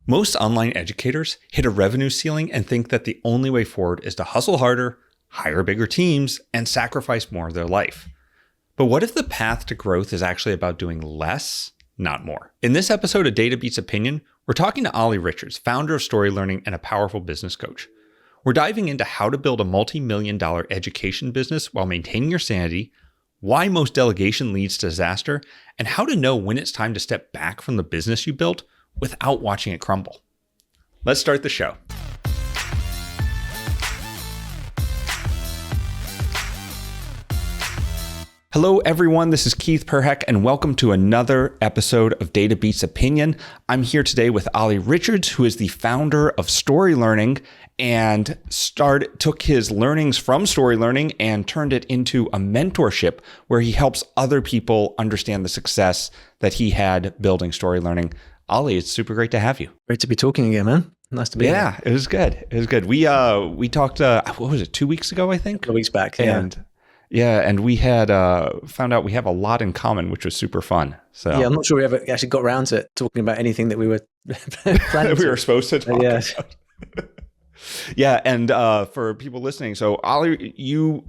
Most online educators hit a revenue ceiling and think that the only way forward is to hustle harder, hire bigger teams, and sacrifice more of their life. But what if the path to growth is actually about doing less, not more? In this episode of Data Beats Opinion, we're talking to Olly Richards, founder of StoryLearning and a powerful business coach. We're diving into how to build a multi-million-dollar education business while maintaining your sanity, why most delegation leads to disaster, and how to know when it's time to step back from the business you built without watching it crumble. Let's start the show. Hello, everyone. This is Keith Perhac, and welcome to another episode of Data Beats Opinion. I'm here today with Olly Richards, who is the founder of StoryLearning and took his learnings from StoryLearning and turned it into a mentorship where he helps other people understand the success that he had building StoryLearning. Olly, it's super great to have you. Great to be talking again, man. Nice to be here. Yeah, it was good. It was good. We talked, what was it, 2 weeks ago, I think? A couple of weeks back, And we had found out we have a lot in common, which was super fun. So yeah, I'm not sure we ever actually got around to talking about anything that we were planning we were supposed to talk yeah. about. Yeah, and for people listening, so Olly, you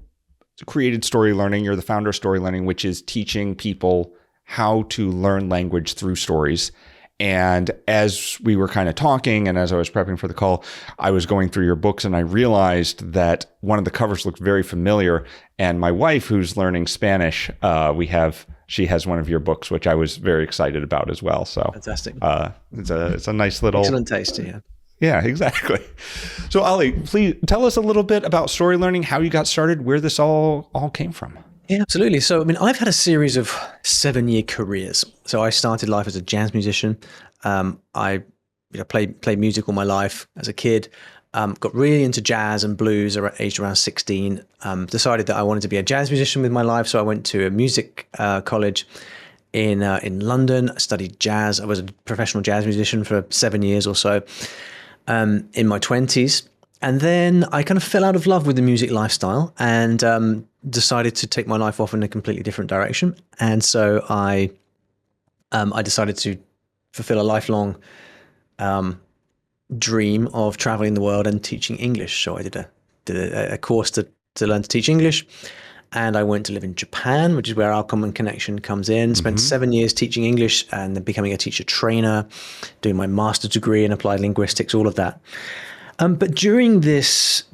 created StoryLearning. You're the founder of StoryLearning, which is teaching people how to learn language through stories. And as we were kind of talking and as I was prepping for the call, I was going through your books and I realized that one of the covers looked very familiar. And my wife, who's learning Spanish, she has one of your books, which I was very excited about as well. So fantastic. It's a nice little excellent taste, yeah. Yeah, exactly. So Olly, please tell us a little bit about StoryLearning, how you got started, where this all came from. Yeah, absolutely. So, I've had a series of 7-year careers. So I started life as a jazz musician. I played music all my life as a kid. Got really into jazz and blues aged around 16. Decided that I wanted to be a jazz musician with my life. So I went to a music college in London. I studied jazz. I was a professional jazz musician for 7 years or so in my 20s. And then I kind of fell out of love with the music lifestyle and decided to take my life off in a completely different direction. And so I decided to fulfill a lifelong dream of traveling the world and teaching English. So I did a course to learn to teach English. And I went to live in Japan, which is where our common connection comes in. Spent 7 years teaching English and then becoming a teacher trainer, doing my master's degree in applied linguistics, all of that. But during this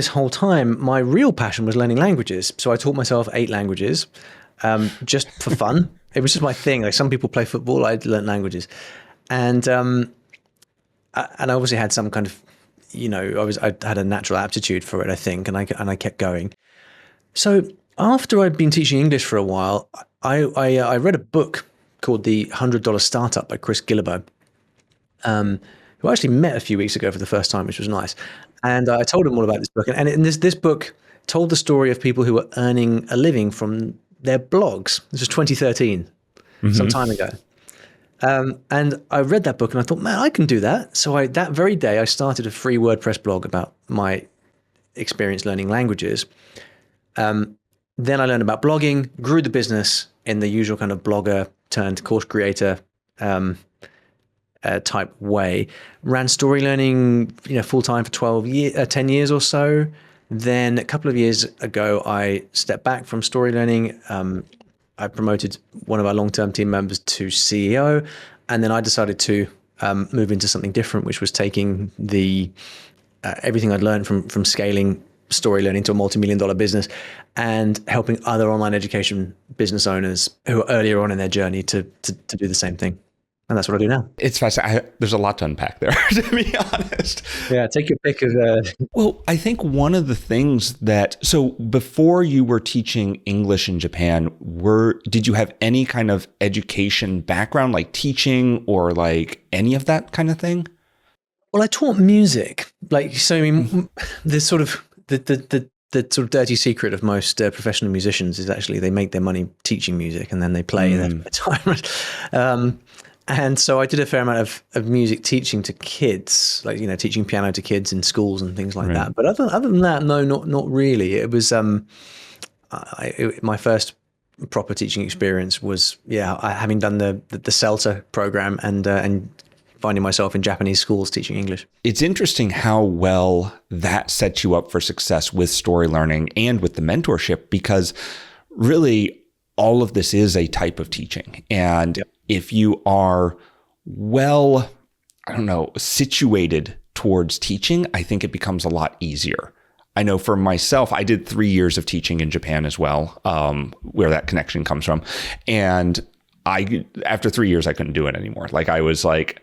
whole time, my real passion was learning languages. So I taught myself 8 languages, just for fun. It was just my thing. Like some people play football, I learned languages, and I obviously had some kind of, I had a natural aptitude for it, I think, and I kept going. So after I'd been teaching English for a while, I read a book called The $100 Startup by Chris Guillebeau. Who I actually met a few weeks ago for the first time, which was nice. And I told him all about this book. And this book told the story of people who were earning a living from their blogs. This was 2013, some time ago. And I read that book and I thought, man, I can do that. So that very day, I started a free WordPress blog about my experience learning languages. Then I learned about blogging, grew the business in the usual kind of blogger turned course creator type way. Ran StoryLearning, full time for 10 years or so. Then a couple of years ago, I stepped back from StoryLearning. I promoted one of our long-term team members to CEO, and then I decided to move into something different, which was taking the everything I'd learned from scaling StoryLearning to a multi-million-dollar business and helping other online education business owners who are earlier on in their journey to do the same thing. And that's what I do now. It's fascinating. There's a lot to unpack there, to be honest. Yeah, take your pick of... Well, I think one of the things so before you were teaching English in Japan, did you have any kind of education background, like teaching or like any of that kind of thing? Well, I taught music. The sort of dirty secret of most professional musicians is actually they make their money teaching music and then they play in their time. And so I did a fair amount of music teaching to kids, teaching piano to kids in schools and things like that. But other than that, no, not really. It was my first proper teaching experience was having done the CELTA program and finding myself in Japanese schools teaching English. It's interesting how well that sets you up for success with story learning and with the mentorship, because really all of this is a type of teaching. And if you are situated towards teaching, I think it becomes a lot easier. I know for myself, I did 3 years of teaching in Japan as well, where that connection comes from. And after 3 years, I couldn't do it anymore. Like I was like,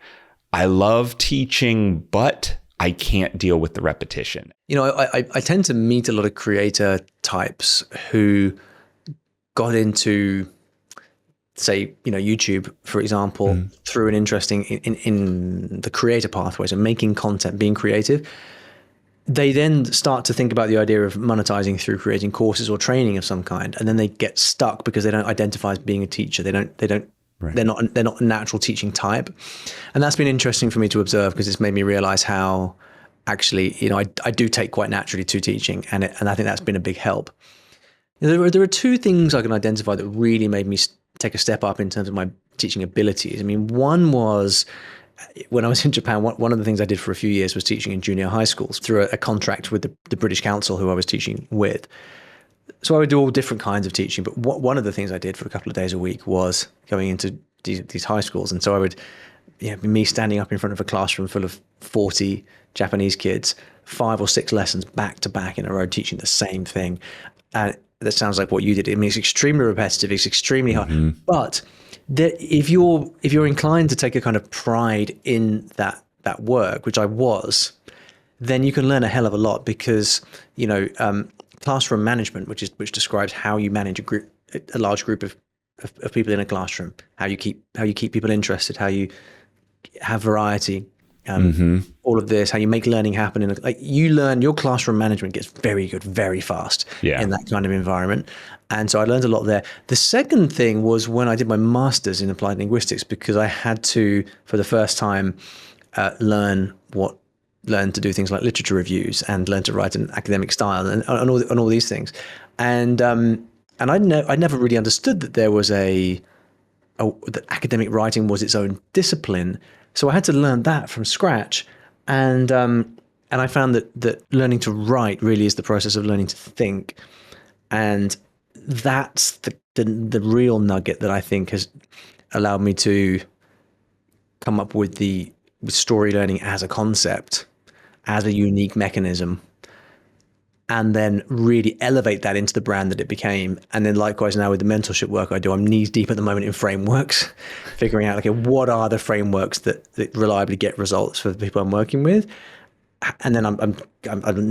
I love teaching, but I can't deal with the repetition. I tend to meet a lot of creator types who got into, say, YouTube, for example, through an interest in the creator pathways and making content, being creative. They then start to think about the idea of monetizing through creating courses or training of some kind, and then they get stuck because they don't identify as being a teacher. Right. They're not a natural teaching type, and that's been interesting for me to observe, because it's made me realize how actually I do take quite naturally to teaching, and I think that's been a big help. There are two things I can identify that really made me take a step up in terms of my teaching abilities. I mean, one was when I was in Japan, one of the things I did for a few years was teaching in junior high schools through a contract with the British Council who I was teaching with. So I would do all different kinds of teaching, but one of the things I did for a couple of days a week was going into these high schools. And so I would, me standing up in front of a classroom full of 40 Japanese kids, 5 or 6 lessons back to back in a row, teaching the same thing. And that sounds like what you did. I mean, it's extremely repetitive. It's extremely hard. But if you're inclined to take a kind of pride in that work, which I was, then you can learn a hell of a lot, because classroom management, which describes how you manage a large group of people in a classroom, how you keep people interested, how you have variety, all of this, how you make learning happen. You learn, your classroom management gets very good very fast in that kind of environment. And so I learned a lot there. The second thing was when I did my master's in applied linguistics, because I had to, for the first time, learn to do things like literature reviews and learn to write an academic style and all these things. And I'd never really understood that there was that academic writing was its own discipline. So I had to learn that from scratch. And I found that learning to write really is the process of learning to think. And that's the real nugget that I think has allowed me to come up with story learning as a concept, as a unique mechanism, and then really elevate that into the brand that it became. And then likewise now with the mentorship work I do, I'm knees deep at the moment in frameworks, figuring out, okay, what are the frameworks that reliably get results for the people I'm working with? And then I'm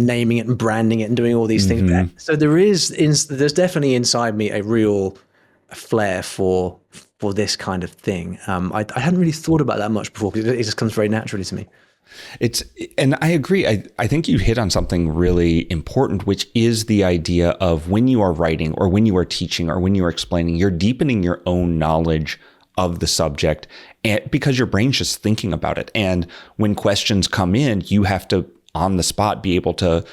naming it and branding it and doing all these things. So there's definitely inside me a real flair for this kind of thing. I hadn't really thought about that much before, because it just comes very naturally to me. And I agree. I think you hit on something really important, which is the idea of when you are writing or when you are teaching or when you are explaining, you're deepening your own knowledge of the subject, and because your brain's just thinking about it. And when questions come in, you have to, on the spot, be able to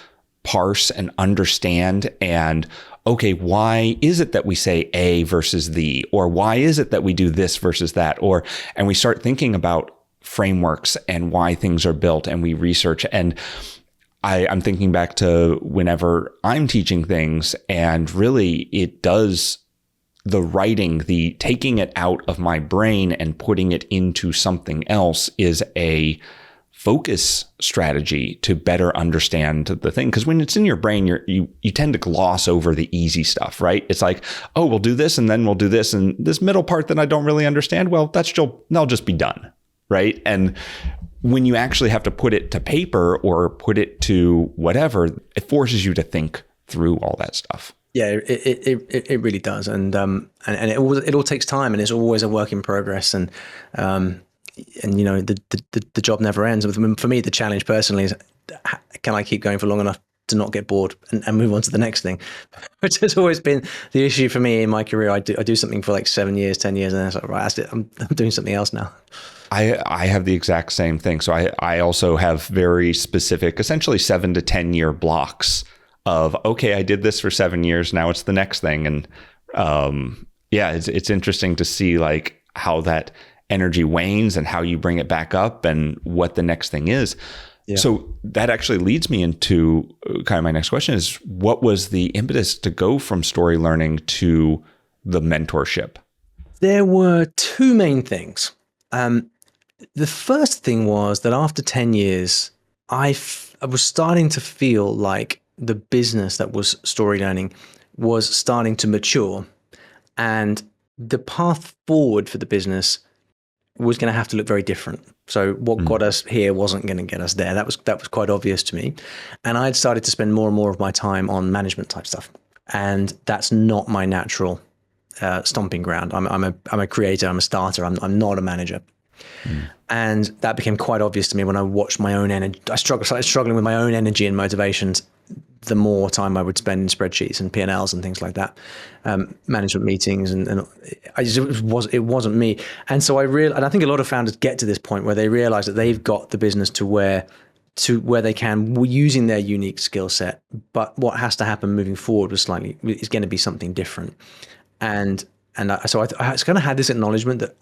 parse and understand and, okay, why is it that we say a versus the, or why is it that we do this versus that? And we start thinking about frameworks and why things are built, and we research. And I'm thinking back to whenever I'm teaching things, and really it does the writing, the taking it out of my brain and putting it into something else is a focus strategy to better understand the thing. Because when it's in your brain, you tend to gloss over the easy stuff, right? It's like, oh, we'll do this and then we'll do this. And this middle part that I don't really understand, well, that'll just be done, right? And when you actually have to put it to paper or put it to whatever, it forces you to think through all that stuff. Yeah, it really does, and it all takes time, and it's always a work in progress, and the job never ends. For me, the challenge personally is, can I keep going for long enough to not get bored and move on to the next thing, which has always been the issue for me in my career. I do something for like 7 years, 10 years, and then it's like, right, that's it. I'm doing something else now. I have the exact same thing. So I also have very specific, essentially 7 to 10 year blocks of, okay, I did this for 7 years. Now it's the next thing. And it's interesting to see like how that energy wanes and how you bring it back up and what the next thing is. Yeah. So that actually leads me into kind of my next question is, what was the impetus to go from StoryLearning to the mentorship? There were two main things. The first thing was that after 10 years, I was starting to feel like the business that was StoryLearning was starting to mature, and the path forward for the business was going to have to look very different. So what got us here wasn't going to get us there. That was quite obvious to me. And I had started to spend more and more of my time on management type stuff. And that's not my natural stomping ground. I'm a creator, I'm a starter, I'm not a manager. And that became quite obvious to me when I watched my own energy. I started struggling with my own energy and motivations the more time I would spend in spreadsheets and P&Ls and things like that, management meetings, and it wasn't me. And so I think a lot of founders get to this point where they realize that they've got the business to where they can, using their unique skill set, but what has to happen moving forward is going to be something different. So I kind of had this acknowledgement that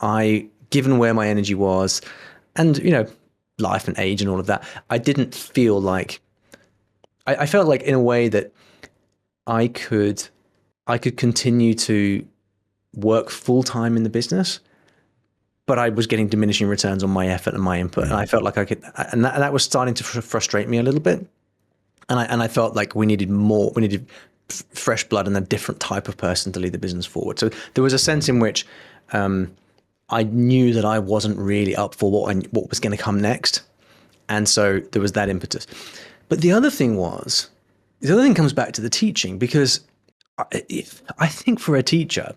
given where my energy was, and life and age and all of that, I didn't feel like I felt like in a way that I could continue to work full time in the business, but I was getting diminishing returns on my effort and my input, and I felt like I could, and that was starting to frustrate me a little bit, and I felt like we needed fresh blood and a different type of person to lead the business forward. So there was a sense in which I knew that I wasn't really up for what was going to come next, and so there was that impetus. But the other thing comes back to the teaching, because I think for a teacher,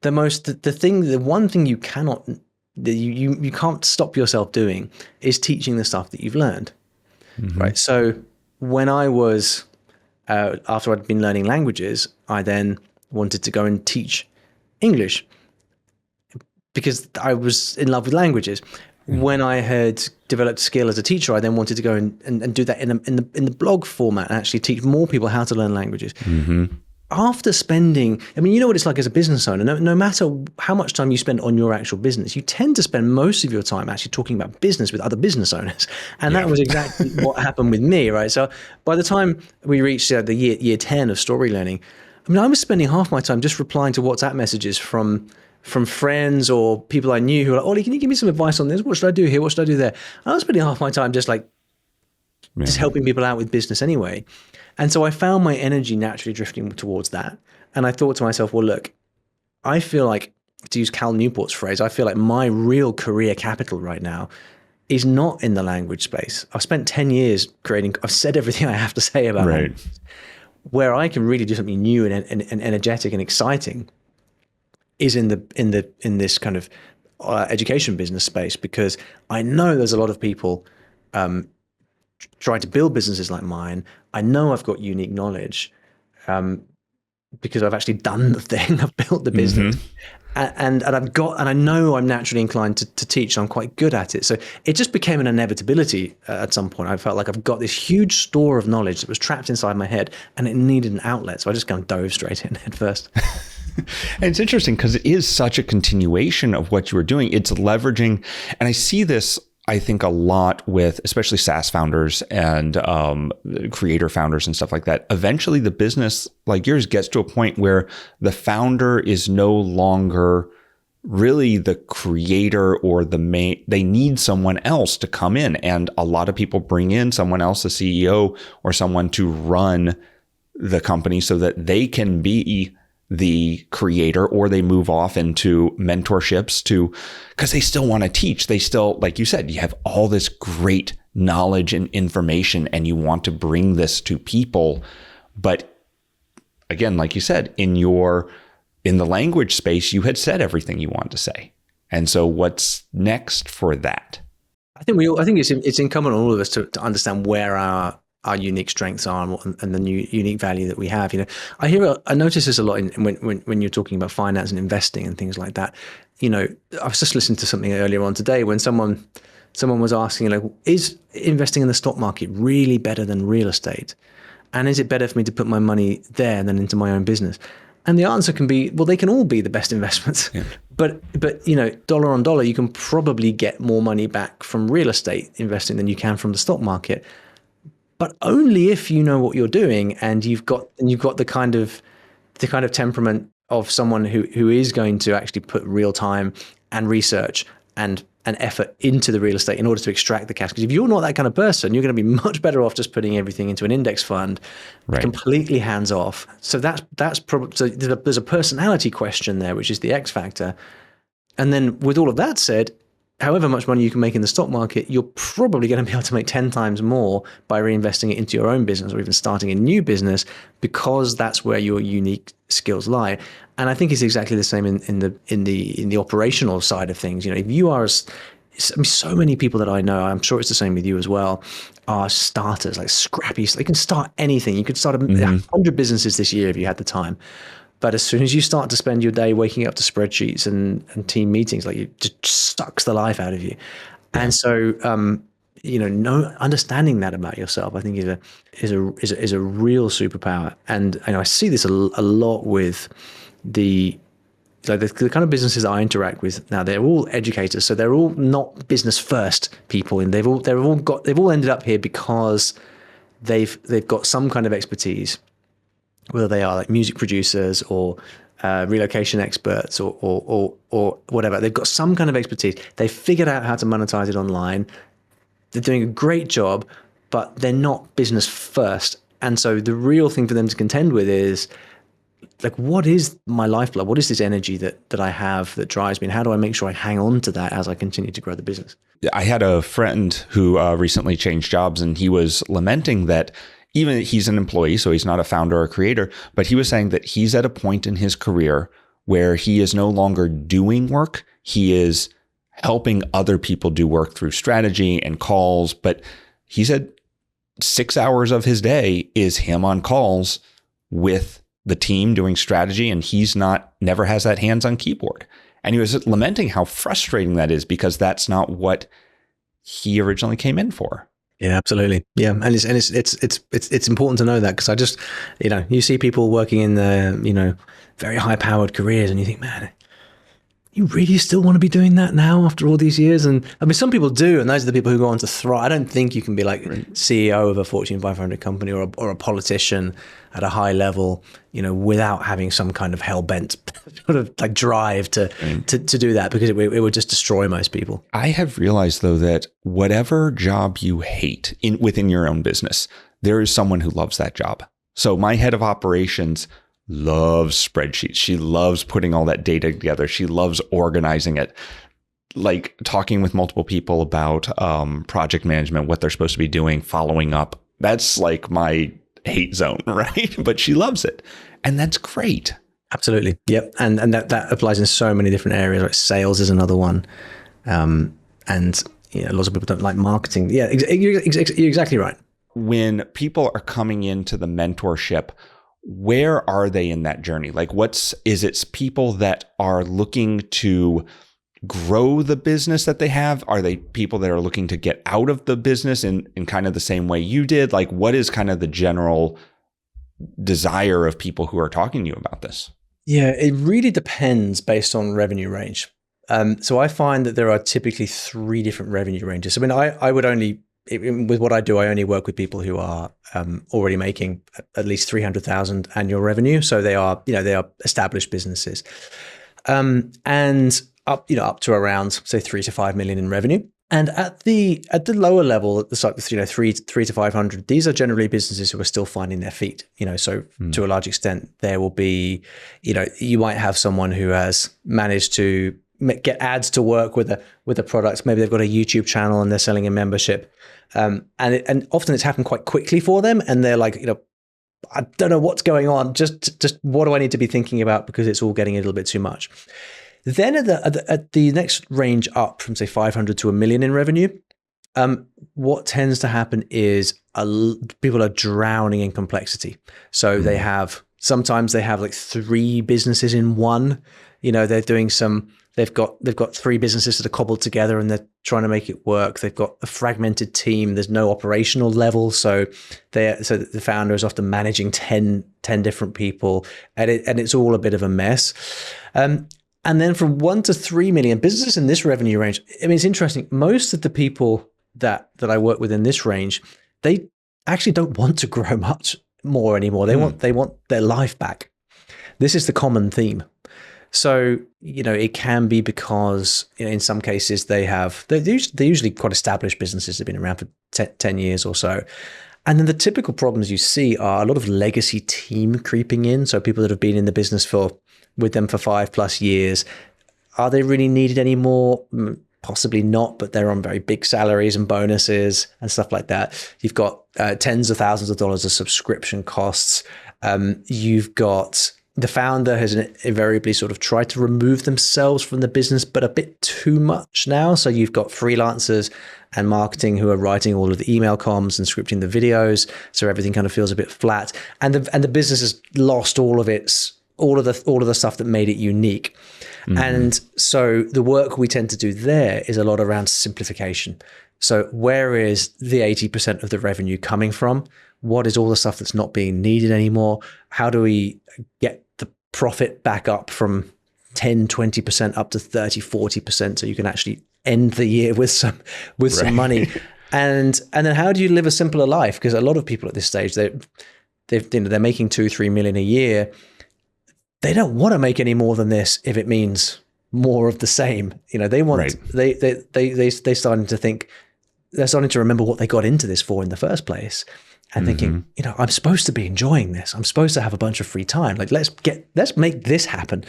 the one thing you can't stop yourself doing is teaching the stuff that you've learned, right? So when I was after I'd been learning languages, I then wanted to go and teach English because I was in love with languages. When I had developed a skill as a teacher, I then wanted to go and do that in the blog format and actually teach more people how to learn languages. After spending, you know what it's like as a business owner, no matter how much time you spend on your actual business, you tend to spend most of your time actually talking about business with other business owners. And that was exactly what happened with me, right? So by the time we reached the year 10 of StoryLearning, I was spending half my time just replying to WhatsApp messages from friends or people I knew who were like, Olly, can you give me some advice on this? What should I do here? What should I do there? I was spending half my time just helping people out with business anyway. And so I found my energy naturally drifting towards that. And I thought to myself, well, look, I feel like, to use Cal Newport's phrase, I feel like my real career capital right now is not in the language space. I've spent 10 years I've said everything I have to say about it. Where I can really do something new and energetic and exciting is in this kind of education business space, because I know there's a lot of people trying to build businesses like mine. I know I've got unique knowledge because I've actually done the thing. I've built the business, and I know I'm naturally inclined to teach. So I'm quite good at it. So it just became an inevitability at some point. I felt like I've got this huge store of knowledge that was trapped inside my head, and it needed an outlet. So I just kind of dove straight in head first. And it's interesting because it is such a continuation of what you were doing. It's leveraging, and I see this, I think, a lot with especially SaaS founders and creator founders and stuff like that. Eventually the business like yours gets to a point where the founder is no longer really the creator or they need someone else to come in. And a lot of people bring in someone else, a CEO or someone to run the company so that they can be the creator, or they move off into mentorships because they still want to teach. They still, like you said, you have all this great knowledge and information and you want to bring this to people. But again, like you said, in the language space, you had said everything you wanted to say. And so what's next for that? I think it's incumbent on all of us to understand where our unique strengths are and the unique value that we have. I notice this a lot when you're talking about finance and investing and things like that. I was just listening to something earlier on today when someone was asking, is investing in the stock market really better than real estate? And is it better for me to put my money there than into my own business? And the answer can be, well, they can all be the best investments. Yeah. But dollar on dollar, you can probably get more money back from real estate investing than you can from the stock market. But only if you know what you're doing and you've got the kind of temperament of someone who is going to actually put real time and research and effort into the real estate in order to extract the cash. Because if you're not that kind of person, you're going to be much better off just putting everything into an index fund, completely hands off. So that's probably, so there's a personality question there, which is the X factor. And then with all of that said, however much money you can make in the stock market, you're probably going to be able to make 10 times more by reinvesting it into your own business or even starting a new business, because that's where your unique skills lie. And I think it's exactly the same in the operational side of things. If you are, so many people that I know, I'm sure it's the same with you as well, are starters, like scrappy. They can start anything. You could start 100 businesses this year if you had the time. But as soon as you start to spend your day waking up to spreadsheets and team meetings, like, it just sucks the life out of you. And so, understanding that about yourself, I think is a real superpower. And I see this a lot with the kind of businesses I interact with now. They're all educators, so they're all not business first people, and they've all ended up here because they've got some kind of expertise. Whether they are like music producers or relocation experts or whatever, they've got some kind of expertise. They've figured out how to monetize it online. They're doing a great job, but they're not business first. And so the real thing for them to contend with is, like, what is my lifeblood? What is this energy that I have that drives me? And how do I make sure I hang on to that as I continue to grow the business? I had a friend who recently changed jobs, and he was lamenting that even he's an employee, so he's not a founder or creator, but he was saying that he's at a point in his career where he is no longer doing work. He is helping other people do work through strategy and calls. But he said 6 hours of his day is him on calls with the team doing strategy, and he's never has that hands-on keyboard. And he was lamenting how frustrating that is, because that's not what he originally came in for. Yeah, absolutely. Yeah, and it's important to know that, because I just, you see people working in the very high powered careers, and you think, man, you really still want to be doing that now after all these years? And I mean, some people do, and those are the people who go on to thrive. I don't think you can be like CEO of a Fortune 500 company or a politician at a high level, without having some kind of hell bent sort of like drive to do that, because it would just destroy most people. I have realized, though, that whatever job you hate within your own business, there is someone who loves that job. So my head of operations loves spreadsheets. She loves putting all that data together. She loves organizing it, like talking with multiple people about project management, what they're supposed to be doing, following up. That's like my hate zone, right? But she loves it. And that's great. Absolutely. Yep. And that applies in so many different areas. Like sales is another one. And lots of people don't like marketing. Yeah, you're exactly right. When people are coming into the mentorship, where are they in that journey? Like, is it people that are looking to grow the business that they have? Are they people that are looking to get out of the business in kind of the same way you did? Like, what is kind of the general desire of people who are talking to you about this? Yeah, it really depends based on revenue range. So I find that there are typically 3 different revenue ranges. I mean, I would only, with what I do, I only work with people who are already making at least 300,000 annual revenue. So they are established businesses, and up to around, say, 3 to 5 million in revenue. And at the lower level, at the site, 3 to 500, these are generally businesses who are still finding their feet. So to a large extent, there will be, you might have someone who has managed to get ads to work with a product. Maybe they've got a YouTube channel and they're selling a membership. And often it's happened quite quickly for them. And they're like, I don't know what's going on. Just what do I need to be thinking about? Because it's all getting a little bit too much. Then at the next range up from, say, 500 to 1 million in revenue, what tends to happen is people are drowning in complexity. So sometimes they have like 3 businesses in one. They're doing they've got 3 businesses that are cobbled together and they're trying to make it work. They've got a fragmented team. There's no operational level. So the founder is often managing 10 10 different people, and it's all a bit of a mess. And then from 1 to 3 million businesses in this revenue range, I mean, it's interesting. Most of the people that I work with in this range, they actually don't want to grow much more anymore. They want their life back. This is the common theme. So, it can be because in some cases they're usually quite established businesses that have been around for 10 years or so. And then the typical problems you see are a lot of legacy team creeping in. So people that have been in the business with them for 5+ years, are they really needed anymore? Possibly not, but they're on very big salaries and bonuses and stuff like that. You've got tens of thousands of dollars of subscription costs. You've got the founder has invariably sort of tried to remove themselves from the business, but a bit too much now. So you've got freelancers and marketing who are writing all of the email comms and scripting the videos. So everything kind of feels a bit flat, and the business has lost all of the stuff that made it unique. Mm-hmm. And so the work we tend to do there is a lot around simplification. So where is the 80% of the revenue coming from? What is all the stuff that's not being needed anymore? How do we get the profit back up from 10, 20% up to 30, 40% so you can actually end the year with some money? And then how do you live a simpler life? Because a lot of people at this stage, they're making 2-3 million a year. They don't want to make any more than this if it means more of the same. They want they're starting to think, they're starting to remember what they got into this for in the first place. And thinking, I'm supposed to be enjoying this. I'm supposed to have a bunch of free time. Like, let's make this happen.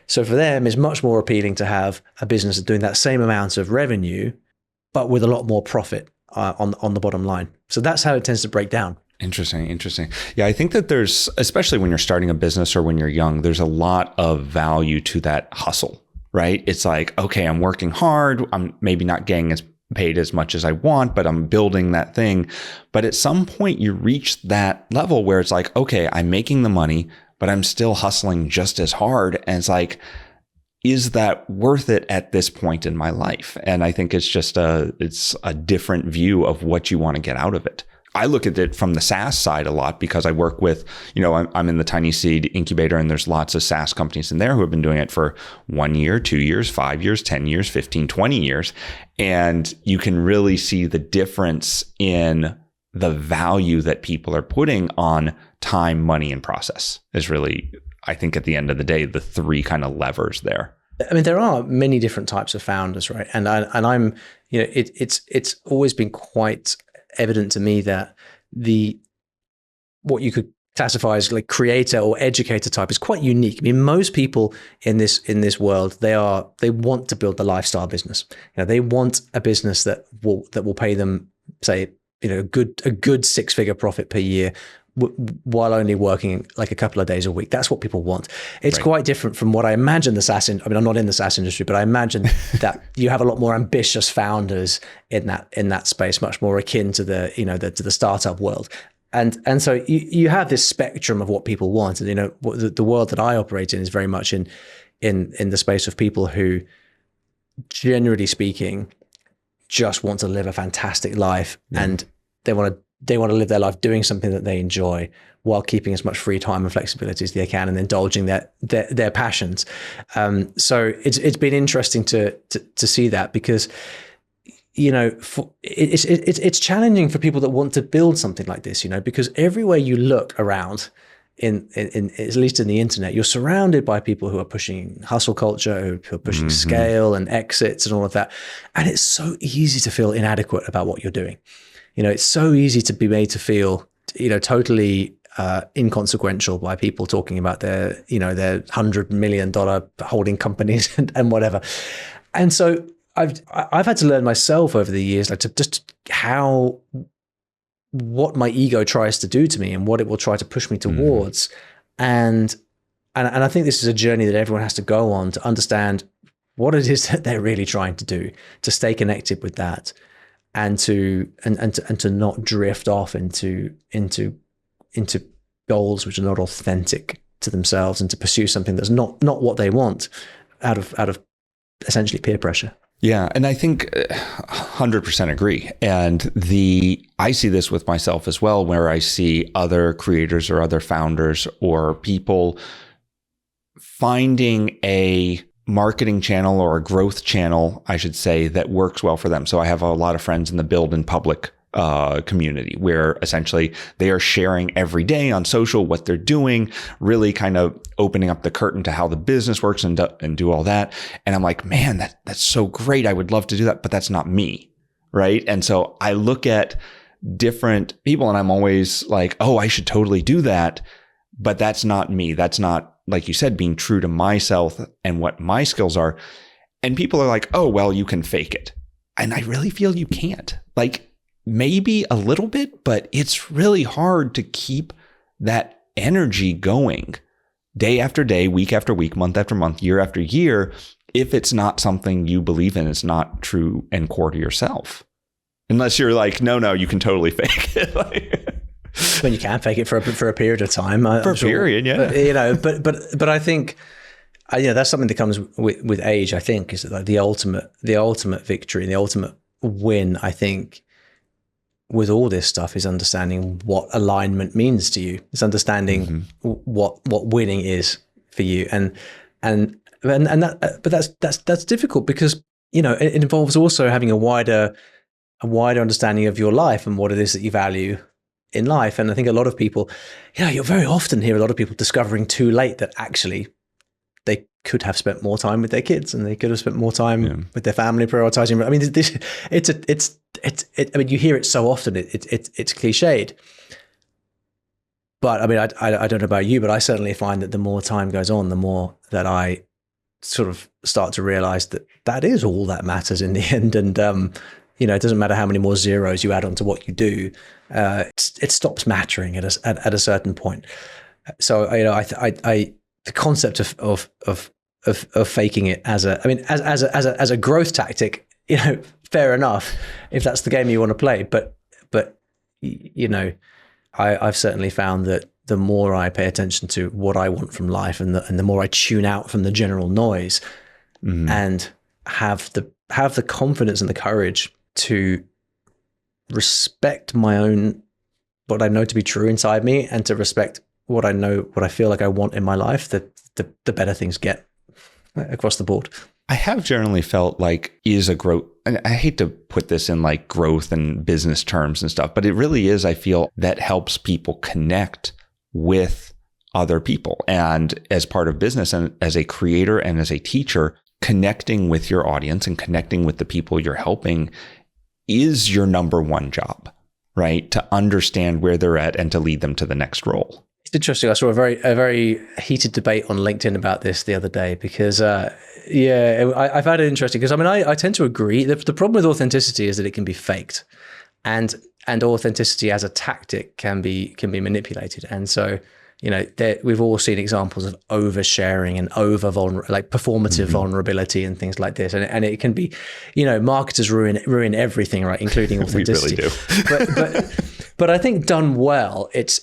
So for them, it's much more appealing to have a business that's doing that same amount of revenue, but with a lot more profit on the bottom line. So that's how it tends to break down. Interesting. Yeah, I think that there's, especially when you're starting a business or when you're young, there's a lot of value to that hustle, right? It's like, okay, I'm working hard. I'm maybe not getting paid as much as I want, but I'm building that thing. But at some point you reach that level where it's like, okay, I'm making the money, but I'm still hustling just as hard. And it's like, is that worth it at this point in my life? And I think it's just it's a different view of what you want to get out of it. I look at it from the SaaS side a lot because I work with, I'm in the Tiny Seed incubator, and there's lots of SaaS companies in there who have been doing it for 1 year, 2 years, 5 years, 10 years, 15, 20 years. And you can really see the difference in the value that people are putting on time, money, and process is really, I think at the end of the day, the three kind of levers there. I mean, there are many different types of founders, right? And I'm, it's always been quite evident to me that what you could classify as like creator or educator type is quite unique. I mean, most people in this world, they want to build the lifestyle business. They want a business that will pay them, say, a good 6-figure profit per year, while only working like a couple of days a week. That's what people want. It's quite different from what I imagine the SaaS I'm not in the SaaS industry, but I imagine that you have a lot more ambitious founders in that space, much more akin to to the startup world. And so you have this spectrum of what people want. And the world that I operate in is very much in the space of people who, generally speaking, just want to live a fantastic life, and they want to live their life doing something that they enjoy while keeping as much free time and flexibility as they can, and indulging their passions. So it's been interesting to see that, because it's challenging for people that want to build something like this, because everywhere you look around in at least in the internet, you're surrounded by people who are pushing hustle culture, who are pushing scale and exits and all of that. And it's so easy to feel inadequate about what you're doing. It's so easy to be made to feel, totally inconsequential by people talking about their $100 million holding companies and whatever. And so I've had to learn myself over the years, like, to just what my ego tries to do to me and what it will try to push me towards. And I think this is a journey that everyone has to go on to understand what it is that they're really trying to do, to stay connected with that, and to not drift off into goals which are not authentic to themselves, and to pursue something that's not what they want out of essentially peer pressure. Yeah. And I think 100% agree. And I see this with myself as well, where I see other creators or other founders or people finding a marketing channel or a growth channel, I should say, that works well for them. So I have a lot of friends in the build in public community where essentially they are sharing every day on social what they're doing, really kind of opening up the curtain to how the business works and do all that. And I'm like, man, that's so great. I would love to do that, but that's not me. Right. And so I look at different people and I'm always like, oh, I should totally do that. But that's not me. That's not, like you said, being true to myself and what my skills are. And people are like, oh, well, you can fake it. And I really feel you can't. Like, maybe a little bit, but it's really hard to keep that energy going day after day, week after week, month after month, year after year, if it's not something you believe in, it's not true and core to yourself. Unless you're like, no, you can totally fake it. When you can fake it for a period of time. For a period, yeah. But I think, that's something that comes with age, I think, is like the ultimate victory and the ultimate win, I think, with all this stuff is understanding what alignment means to you. It's understanding what winning is for you, and that, but that's difficult because it involves also having a wider understanding of your life and what it is that you value in life. And I think a lot of people, you'll very often hear a lot of people discovering too late that actually they could have spent more time with their kids and they could have spent more time with their family, prioritizing. I mean, you hear it so often, it's cliched. But I mean, I don't know about you, but I certainly find that the more time goes on, the more that I sort of start to realize that is all that matters in the end. And, it doesn't matter how many more zeros you add onto what you do. It stops mattering at a certain point. So, the concept of faking it as a growth tactic, fair enough if that's the game you want to play. But I've certainly found that the more I pay attention to what I want from life, and the more I tune out from the general noise, and have the confidence and the courage to respect my own, what I know to be true inside me, and to respect what I feel like I want in my life, the better things get across the board. I have generally felt like is a growth, and I hate to put this in like growth and business terms and stuff, but it really is, I feel, that helps people connect with other people. And as part of business and as a creator and as a teacher, connecting with your audience and connecting with the people you're helping is your number one job, right? To understand where they're at and to lead them to the next role. It's interesting. I saw a very heated debate on LinkedIn about this the other day because, I found it interesting because I tend to agree. The problem with authenticity is that it can be faked, and authenticity as a tactic can be manipulated. And so, we've all seen examples of oversharing and performative vulnerability and things like this. And it can be, marketers ruin everything, right, including authenticity. We really do. But I think done well, it's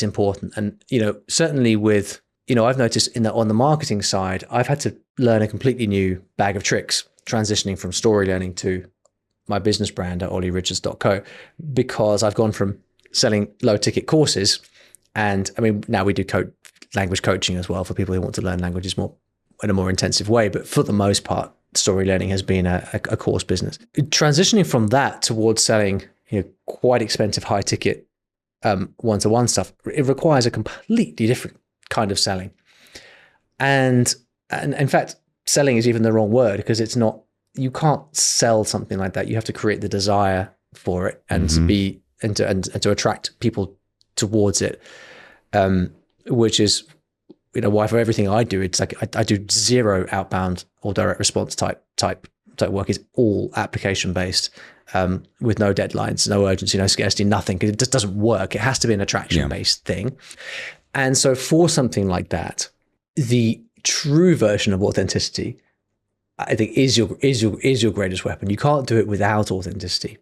important. And, certainly with, I've noticed on the marketing side, I've had to learn a completely new bag of tricks transitioning from StoryLearning to my business brand at OllyRichards.co, because I've gone from selling low ticket courses. And I mean, now we do language coaching as well for people who want to learn languages in a more intensive way. But for the most part, StoryLearning has been a course business. Transitioning from that towards selling quite expensive, high ticket one-to-one stuff, it requires a completely different kind of selling. And in fact, selling is even the wrong word, because you can't sell something like that. You have to create the desire for it and to attract people towards it, which is, why for everything I do, it's like I do zero outbound or direct response type work. Is all application based, with no deadlines, no urgency, no scarcity, nothing, because it just doesn't work. It has to be an attraction based thing. And so for something like that, the true version of authenticity, I think, is your greatest weapon. You can't do it without authenticity,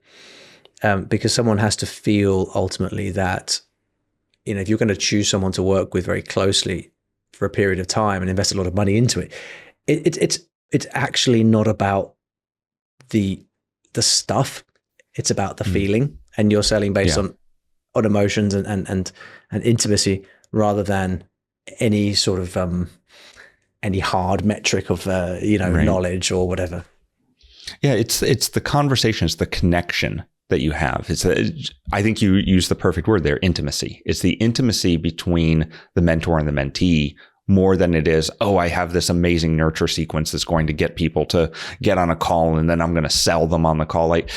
because someone has to feel ultimately that, if you're going to choose someone to work with very closely for a period of time and invest a lot of money into it, it's actually not about the stuff. It's about the feeling, and you're selling based on emotions and intimacy rather than any sort of any hard metric of knowledge or whatever. Yeah, it's the conversation, it's the connection that you have. I think you use the perfect word there, intimacy. It's the intimacy between the mentor and the mentee more than it is, I have this amazing nurture sequence that's going to get people to get on a call and then I'm going to sell them on the call. Like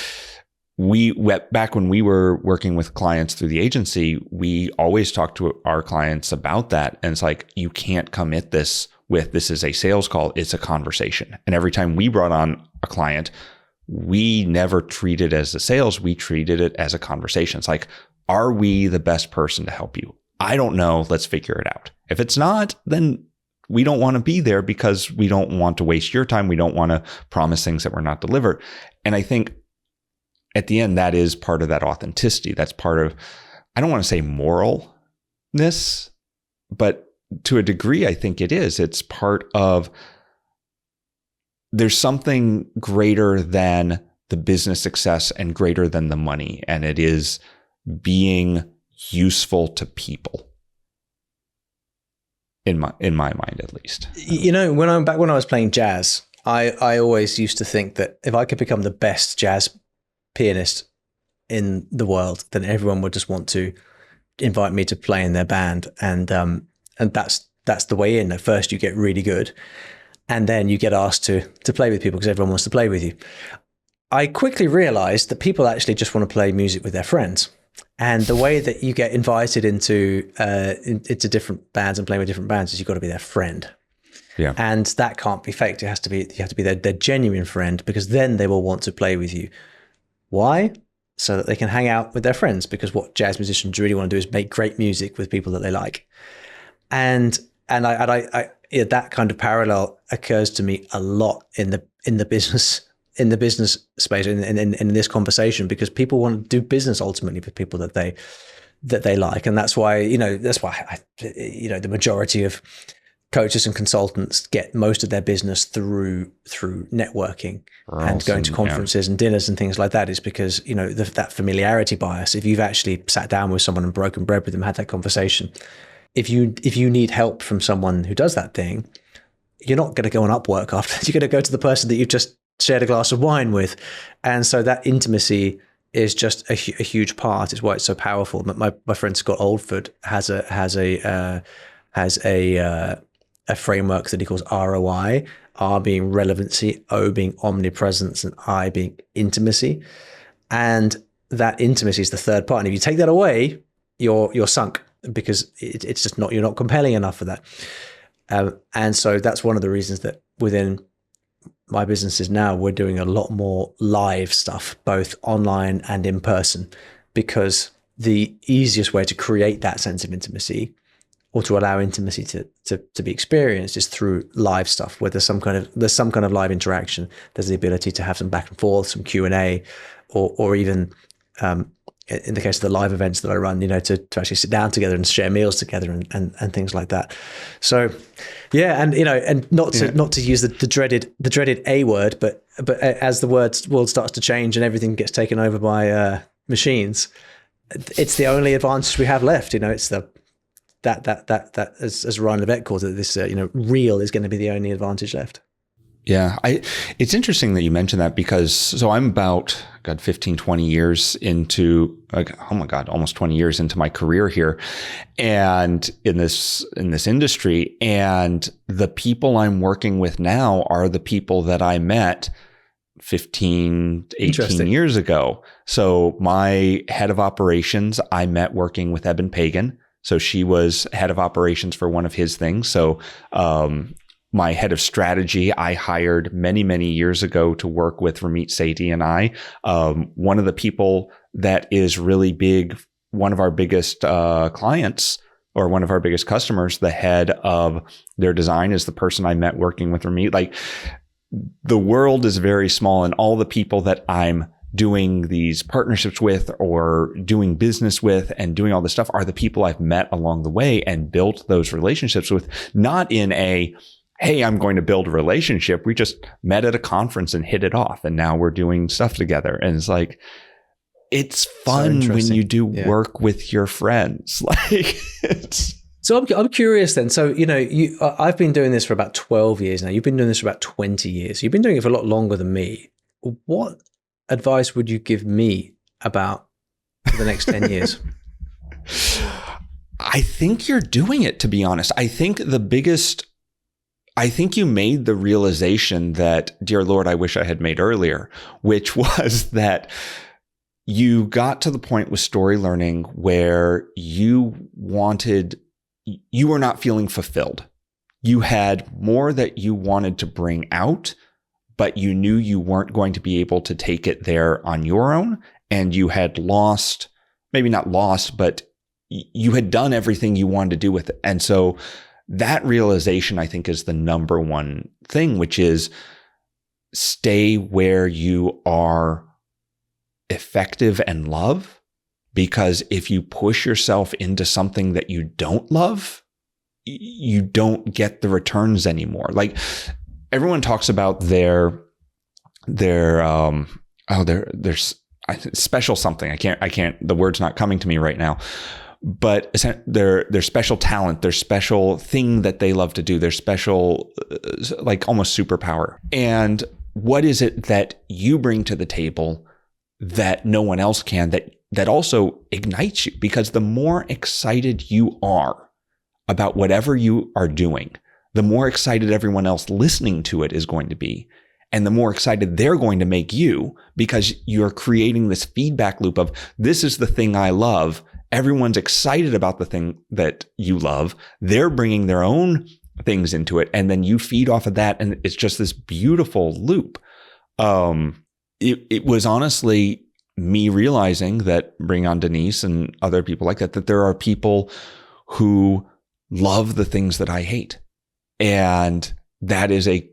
back when we were working with clients through the agency, we always talked to our clients about that. And it's like, you can't come at this with, this is a sales call, it's a conversation. And every time we brought on a client, we never treated it as a sales, we treated it as a conversation. It's like, are we the best person to help you? I don't know, let's figure it out. If it's not, then we don't want to be there because we don't want to waste your time. We don't want to promise things that we're not deliver. And I think at the end, that is part of that authenticity. That's part of, I don't want to say moralness, but to a degree, I think it is. It's part of, there's something greater than the business success and greater than the money. And it is being useful to people. In my mind, at least. You know, when I was playing jazz, I always used to think that if I could become the best jazz pianist in the world, then everyone would just want to invite me to play in their band, and that's the way in. At first, you get really good, and then you get asked to play with people because everyone wants to play with you. I quickly realized that people actually just want to play music with their friends. And the way that you get invited into different bands and playing with different bands is you've got to be their friend. Yeah. And that can't be faked. You have to be their genuine friend, because then they will want to play with you. Why? So that they can hang out with their friends, because what jazz musicians really want to do is make great music with people that they like. And I that kind of parallel occurs to me a lot in the business space in this conversation, because people want to do business ultimately with people that they like. And that's why the majority of coaches and consultants get most of their business through networking and going to conferences and dinners and things like that, is because, that familiarity bias. If you've actually sat down with someone and broken bread with them, had that conversation, if you need help from someone who does that thing, you're not going to go on Upwork after. You're going to go to the person that you've just shared a glass of wine with. And so that intimacy is just a huge part. It's why it's so powerful. My friend Scott Oldford has a framework that he calls ROI, R being relevancy, O being omnipresence, and I being intimacy. And that intimacy is the third part. And if you take that away, you're sunk, because it's just not, you're not compelling enough for that. And so that's one of the reasons that within my businesses now, we're doing a lot more live stuff, both online and in person, because the easiest way to create that sense of intimacy, or to allow intimacy to be experienced, is through live stuff, where there's some kind of live interaction. There's the ability to have some back and forth, some Q&A, or even in the case of the live events that I run, to actually sit down together and share meals together and things like that. So, yeah, and not to use the dreaded A word, but as the world starts to change and everything gets taken over by machines, it's the only advantage we have left. It's that as Ryan Levesque calls it, this real is going to be the only advantage left. Yeah, it's interesting that you mentioned that, because I'm about 15, 20 years into, almost 20 years into my career here, and in this industry, and the people I'm working with now are the people that I met 15, 18 years ago. So my head of operations, I met working with Eben Pagan. So she was head of operations for one of his things. So, my head of strategy, I hired many, many years ago to work with Ramit Sethi and I. One of the people that is really big, one of our biggest clients, or one of our biggest customers, the head of their design is the person I met working with Ramit. Like, the world is very small, and all the people that I'm doing these partnerships with or doing business with and doing all this stuff are the people I've met along the way and built those relationships with, not in a, hey, I'm going to build a relationship. We just met at a conference and hit it off. And now we're doing stuff together. And it's like, it's fun when you do work with your friends. Like So I'm curious then. So, I've been doing this for about 12 years now. You've been doing this for about 20 years. You've been doing it for a lot longer than me. What advice would you give me about the next 10 years? I think you're doing it, to be honest. I think you made the realization that, dear Lord, I wish I had made earlier, which was that you got to the point with StoryLearning where you were not feeling fulfilled. You had more that you wanted to bring out, but you knew you weren't going to be able to take it there on your own. And you had lost, maybe not lost, but you had done everything you wanted to do with it. And so that realization, I think, is the number one thing, which is stay where you are effective and love. Because if you push yourself into something that you don't love, you don't get the returns anymore. Like everyone talks about their special something. I can't, the word's not coming to me right now. But their special talent, their special thing that they love to do, their special, like almost superpower. And what is it that you bring to the table that no one else can, that also ignites you? Because the more excited you are about whatever you are doing, the more excited everyone else listening to it is going to be. And the more excited they're going to make you, because you're creating this feedback loop of, this is the thing I love. Everyone's excited about the thing that you love. They're bringing their own things into it. And then you feed off of that. And it's just this beautiful loop. It was honestly me realizing that, bring on Denise and other people like that there are people who love the things that I hate. And that is a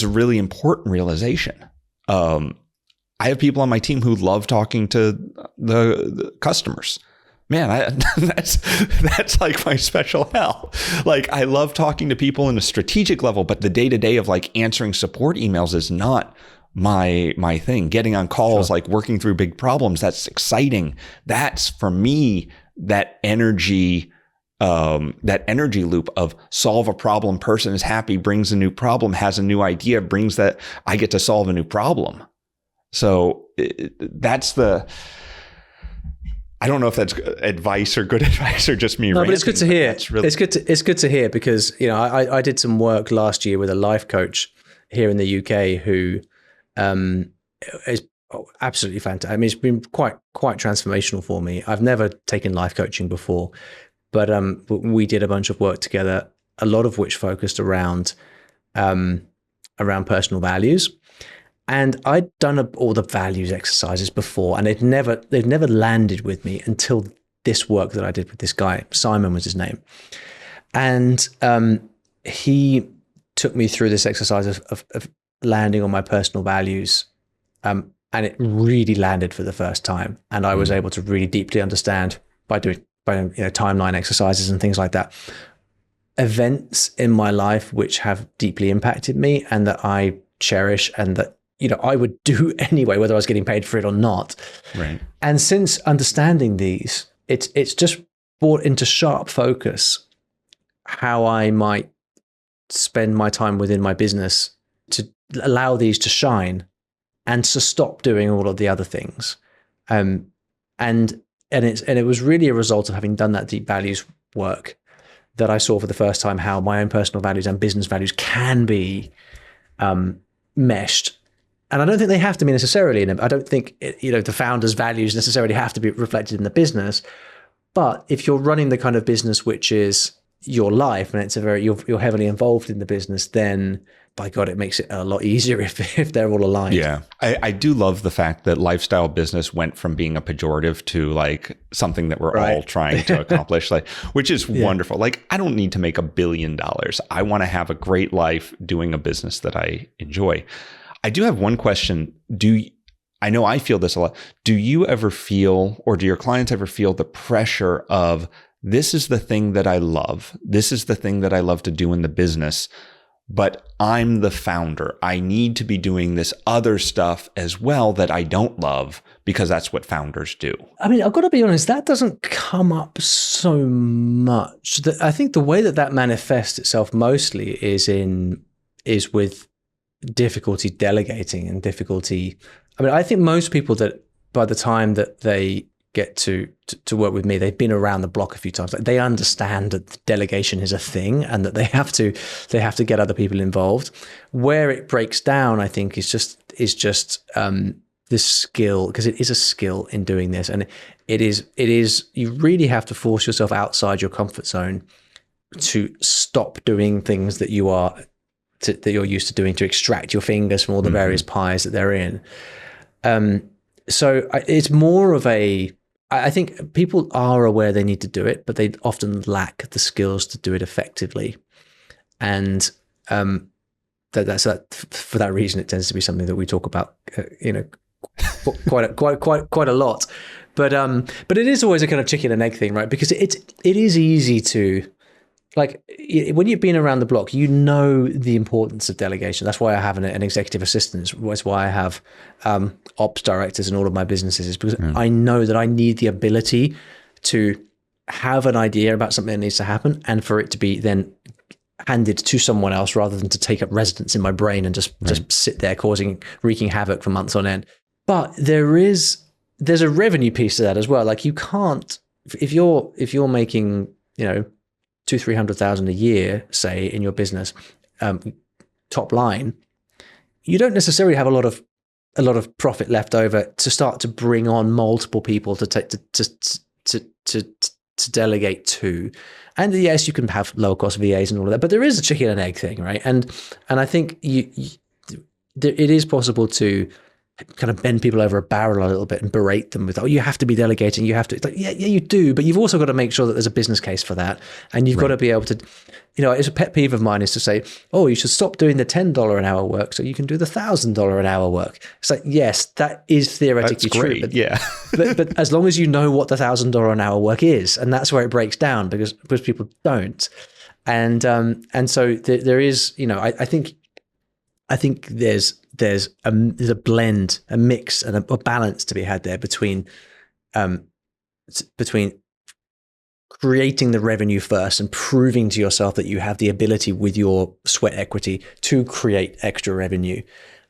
really important realization. I have people on my team who love talking to the customers. Man, that's like my special hell. Like I love talking to people in a strategic level, but the day-to-day of like answering support emails is not my thing. Getting on calls, like working through big problems, that's exciting. That's for me, that energy loop of solve a problem, person is happy, brings a new problem, has a new idea, brings that I get to solve a new problem. So that's I don't know if that's advice or good advice or just me. No, ranting, but it's good to hear. It's good to hear because, I did some work last year with a life coach here in the UK who is absolutely fantastic. I mean, it's been quite transformational for me. I've never taken life coaching before, but we did a bunch of work together, a lot of which focused around personal values. And I'd done all the values exercises before, and they've never landed with me until this work that I did with this guy. Simon was his name. And he took me through this exercise of landing on my personal values. And it really landed for the first time. And I was able to really deeply understand by doing timeline exercises and things like that, events in my life which have deeply impacted me and that I cherish and that I would do anyway, whether I was getting paid for it or not. Right. And since understanding these, it's just brought into sharp focus how I might spend my time within my business to allow these to shine and to stop doing all of the other things. And it was really a result of having done that deep values work that I saw for the first time how my own personal values and business values can be meshed. And I don't think they have to be necessarily in it. I don't think the founder's values necessarily have to be reflected in the business. But if you're running the kind of business which is your life and you're heavily involved in the business, then by God, it makes it a lot easier if they're all aligned. Yeah. I do love the fact that lifestyle business went from being a pejorative to like something that we're all trying to accomplish, which is wonderful. Like, I don't need to make $1 billion. I want to have a great life doing a business that I enjoy. I do have one question. I know I feel this a lot. Do you ever feel, or do your clients ever feel the pressure of this is the thing that I love. This is the thing that I love to do in the business, but I'm the founder. I need to be doing this other stuff as well that I don't love because that's what founders do. I mean, I've got to be honest, that doesn't come up so much. I think the way that manifests itself mostly is with difficulty delegating and difficulty. I mean, I think most people that by the time that they get to work with me, they've been around the block a few times. Like, they understand that delegation is a thing and that they have to get other people involved. Where it breaks down, I think, is just this skill, because it is a skill in doing this, and it is you really have to force yourself outside your comfort zone to stop doing things that you're used to doing, to extract your fingers from all the various pies that they're in. So it's more of I think people are aware they need to do it, but they often lack the skills to do it effectively. And that's for that reason, it tends to be something that we talk about, quite a lot. But it is always a kind of chicken and egg thing, right? Because it is easy to, like, when you've been around the block, you know the importance of delegation. That's why I have an executive assistant. That's why I have ops directors in all of my businesses, is because I know that I need the ability to have an idea about something that needs to happen and for it to be then handed to someone else rather than to take up residence in my brain and just sit there wreaking havoc for months on end. But there's a revenue piece to that as well. Like, you can't, if you're making, $200,000-300,000 a year, say, in your business, top line, you don't necessarily have a lot of profit left over to start to bring on multiple people to delegate to. And yes, you can have lower cost VAs and all of that, but there is a chicken and egg thing, right? And I think it is possible to kind of bend people over a barrel a little bit and berate them with, you have to be delegating, you have to. It's like, yeah, you do, but you've also got to make sure that there's a business case for that, and you've got to be able to, it's a pet peeve of mine is to say, you should stop doing the $10 an hour work so you can do the $1,000 an hour work. It's like, yes, that is theoretically true, but, but as long as you know what the $1,000 an hour work is, and that's where it breaks down, because people don't, and so there is, I think there's a blend, a mix, and a balance to be had there between creating the revenue first and proving to yourself that you have the ability with your sweat equity to create extra revenue.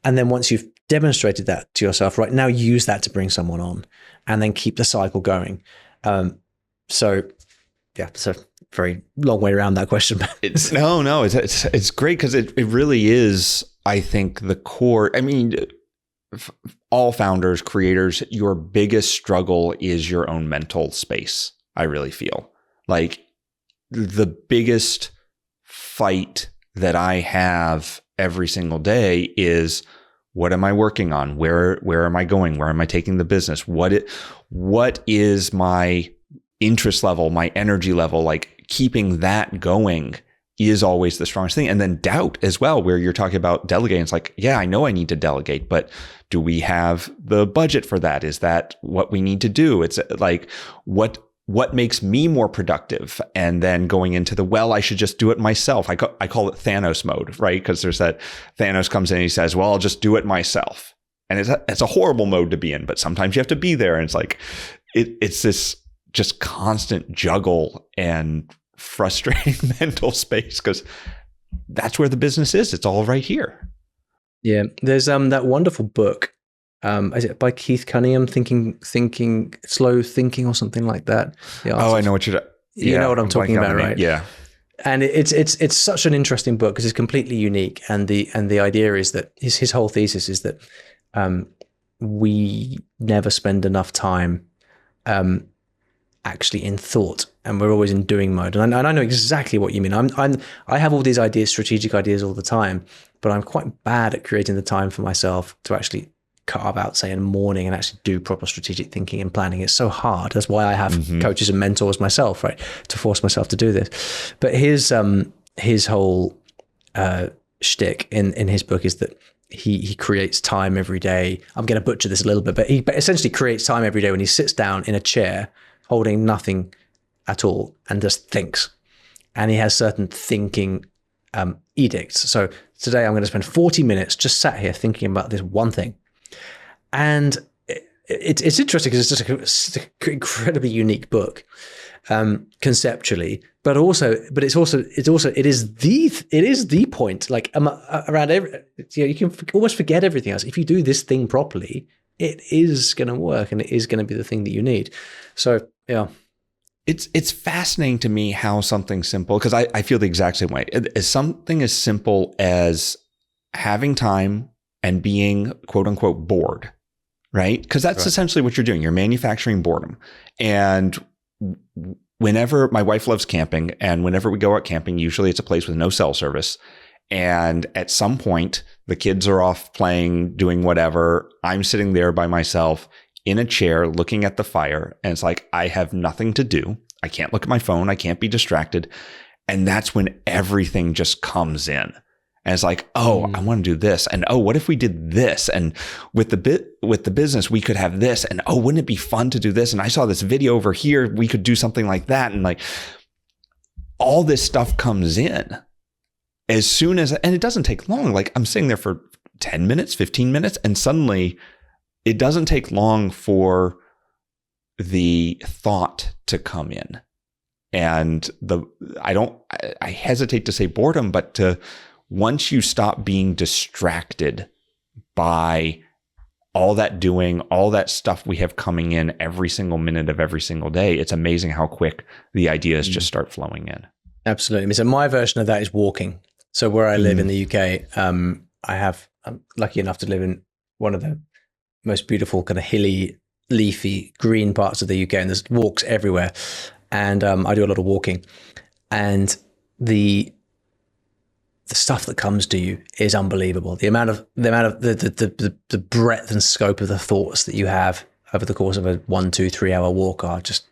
And then once you've demonstrated that to yourself, right, now use that to bring someone on and then keep the cycle going. So yeah, it's a very long way around that question. It's great, because it really is, I think, the core. I mean, all founders, creators, your biggest struggle is your own mental space. I really feel like the biggest fight that I have every single day is, what am I working on? Where am I going? Where am I taking the business? What is my interest level, my energy level? Like, keeping that going is always the strongest thing. And then doubt as well, where you're talking about delegating. It's like, yeah, I know I need to delegate, but do we have the budget for that? Is that what we need to do? It's like, what makes me more productive? And then going into I should just do it myself. I call it Thanos mode, right? Because there's that Thanos comes in and he says, well, I'll just do it myself. And it's a horrible mode to be in, but sometimes you have to be there. And it's like, it's this just constant juggle and frustrating mental space, because that's where the business is. It's all right here. Yeah. There's that wonderful book. Is it by Keith Cunningham, thinking slow thinking or something like that? I know what you know what I'm talking about, right? Yeah. And it's such an interesting book because it's completely unique. And the idea is that his whole thesis is that we never spend enough time actually in thought, and we're always in doing mode. And I know exactly what you mean. I have all these ideas, strategic ideas all the time, but I'm quite bad at creating the time for myself to actually carve out, say, in the morning and actually do proper strategic thinking and planning. It's so hard. That's why I have coaches and mentors myself, right, to force myself to do this. But his whole shtick in his book is that he creates time every day. I'm going to butcher this a little bit, but he essentially creates time every day when he sits down in a chair holding nothing at all and just thinks. And he has certain thinking edicts. So today I'm going to spend 40 minutes just sat here thinking about this one thing. And it's interesting because it's just an incredibly unique book conceptually, but it is the point, like around every, you can almost forget everything else. If you do this thing properly, it is going to work and it is going to be the thing that you need. So yeah. It's fascinating to me how something simple, because I feel the exact same way. As something as simple as having time and being quote unquote bored, right? Because that's essentially what you're doing. You're manufacturing boredom. And whenever my wife loves camping, and whenever we go out camping, usually it's a place with no cell service. And at some point, the kids are off playing, doing whatever. I'm sitting there by myself in a chair looking at the fire, and it's like I have nothing to do. I can't look at my phone. I can't be distracted. And that's when everything just comes in. And it's like, oh, I want to do this. And oh, what if we did this? And with the business, we could have this. And oh, wouldn't it be fun to do this? And I saw this video over here. We could do something like that. And like all this stuff comes in as soon as, and it doesn't take long. Like I'm sitting there for 10 minutes, 15 minutes, and suddenly it doesn't take long for the thought to come in. And I hesitate to say boredom, but once you stop being distracted by all that doing, all that stuff we have coming in every single minute of every single day, it's amazing how quick the ideas just start flowing in. Absolutely. So my version of that is walking. So where I live in the UK, I'm lucky enough to live in one of the most beautiful kind of hilly, leafy, green parts of the UK, and there's walks everywhere. And I do a lot of walking, and the stuff that comes to you is unbelievable. The amount of the breadth and scope of the thoughts that you have over the course of a 1, 2, 3 hour walk are just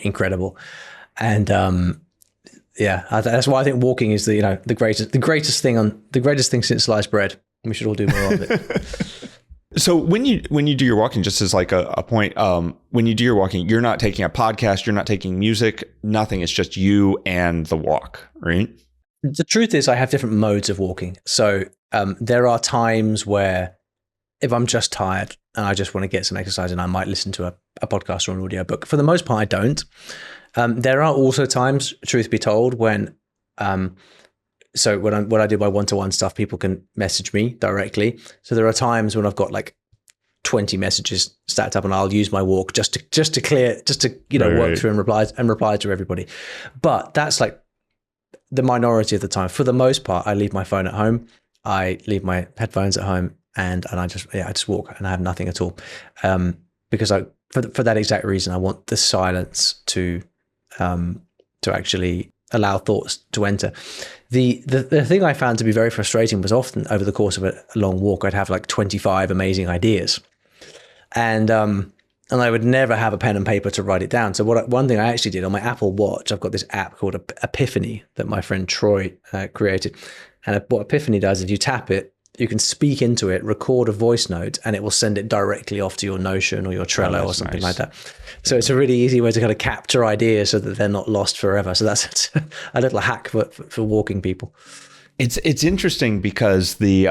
incredible. And that's why I think walking is the greatest thing since sliced bread. We should all do more of it. So when you do your walking, just as like a point, when you do your walking, you're not taking a podcast, you're not taking music, nothing. It's just you and the walk, right? The truth is I have different modes of walking. So there are times where if I'm just tired and I just want to get some exercise, and I might listen to a podcast or an audio book. For the most part, I don't. There are also times, truth be told, when so when I do my one-to-one stuff, people can message me directly. So there are times when I've got like 20 messages stacked up, and I'll use my walk just to work through and reply to everybody. But that's like the minority of the time. For the most part, I leave my phone at home. I leave my headphones at home, and I just walk, and I have nothing at all. Because for that exact reason, I want the silence to actually allow thoughts to enter. The thing I found to be very frustrating was often over the course of a long walk, I'd have like 25 amazing ideas, and I would never have a pen and paper to write it down. So one thing I actually did on my Apple Watch, I've got this app called Epiphany that my friend Troy created. And what Epiphany does is you tap it, you can speak into it, record a voice note, and it will send it directly off to your Notion or your Trello or something like that. So it's a really easy way to kind of capture ideas so that they're not lost forever. So that's a little hack for walking people. It's interesting because the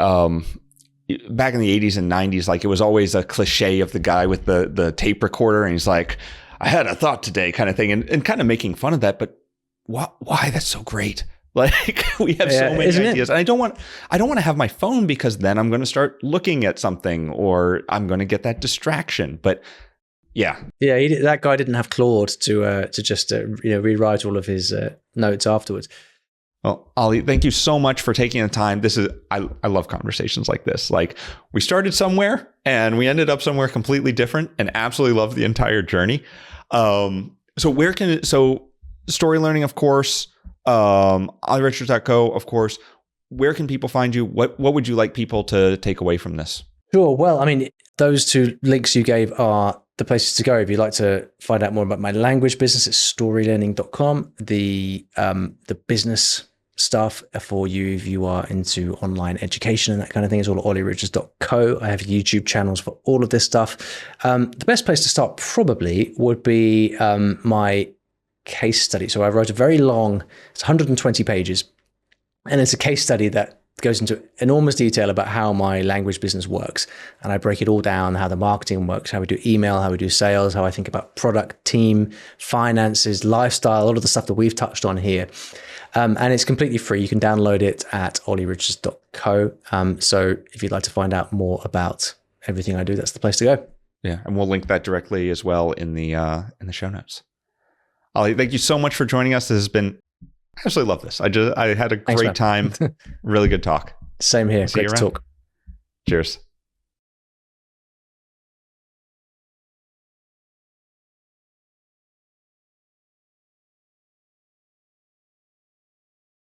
back in the 80s and 90s, like it was always a cliche of the guy with the tape recorder, and he's like, I had a thought today kind of thing, and kind of making fun of that. But why? That's so great. Like we have so many ideas, and I don't want to have my phone, because then I'm going to start looking at something, or I'm going to get that distraction. But that guy didn't have Claude to just rewrite all of his notes afterwards. Well, Olly, thank you so much for taking the time. I love conversations like this. Like we started somewhere and we ended up somewhere completely different, and absolutely love the entire journey. So StoryLearning, of course. OllyRichards.co, of course. Where can people find you? What would you like people to take away from this? Sure. Well, I mean, those two links you gave are the places to go if you'd like to find out more about my language business. It's StoryLearning.com. The business stuff for you if you are into online education and that kind of thing is all at OllyRichards.co. I have YouTube channels for all of this stuff. The best place to start probably would be my case study. So I wrote a very long, it's 120 pages, and it's a case study that goes into enormous detail about how my language business works. And I break it all down, how the marketing works, how we do email, how we do sales, how I think about product, team, finances, lifestyle, all of the stuff that we've touched on here. And it's completely free. You can download it at ollyrichards.co. So if you'd like to find out more about everything I do, that's the place to go. Yeah, and we'll link that directly as well in the show notes. Olly, thank you so much for joining us. This has been, I absolutely love this. I had a great time. Really good talk. Same here. Great to talk. Cheers.